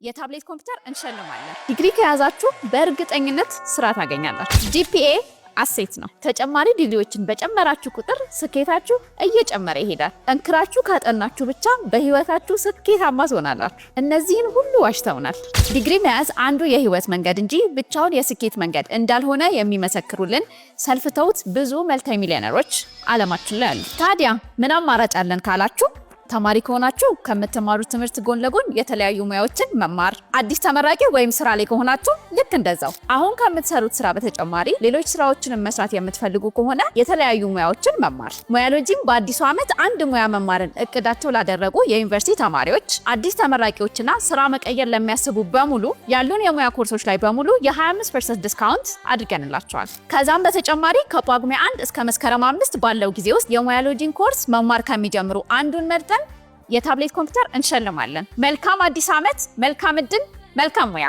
የታብሌት ኮምፒውተር እንሸልማለን። ዲግሪ ከያዛችሁ በእርግጠኝነት ስራ ታገኛላችሁ። ጂፒኤ አሴት ነው። ተጨማሪ ዲግሪዎችን በጨመራችሁ ቁጥር ስኬታችሁ እየጨመረ ይሄዳል። ጠንክራችሁ ካጠናችሁ ብቻ በህይወታችሁ ስኬታማ ትሆናላችሁ። እነዚህን ሁሉ ዋሽተውናል። ዲግሪ መያዝ አንዱ የህይወት መንገድ እንጂ ብቻውን የስኬት መንገድ እንዳልሆነ የሚመሰክሩልን ሰልፍተውት ብዙ መልቲ ሚሊዮነሮች ዓለማችን ላይ አሉ። ታዲያ ምን አማራጭ አለን ካላችሁ ተማሪ ከሆናችሁ ከምትማሩት ትምህርት ጎን ለጎን የተለያዩ ሙያዎችን መማር፣ አዲስ ተመራቂ ወይም ስራ ላይ ከሆናችሁ ልክ እንደዛው አሁን ከምትሰሩት ስራ በተጨማሪ ሌሎች ስራዎችን መስራት የምትፈልጉ ከሆነ የተለያዩ ሙያዎችን መማር። ሙያሎጂም በአዲሱ ዓመት አንድ ሙያ መማርን እቅዳቸው ላደረጉ የዩኒቨርሲቲ ተማሪዎች፣ አዲስ ተመራቂዎችና ስራ መቀየር ለሚያስቡ በሙሉ ያሉን የሙያ ኮርሶች ላይ በሙሉ የ25% ዲስካውንት አድርገንላቸዋል። ከዛም በተጨማሪ ከጳጉሜ 1 እስከ መስከረም 5 ባለው ጊዜ ውስጥ የሙያሎጂን ኮርስ መማር ከሚጀምሩ አንዱን መርጠን የታብሌት ኮምፒውተር እንሸልማለን። መልካም አዲስ ዓመት፣ መልካም እድል፣ መልካም ሙያ።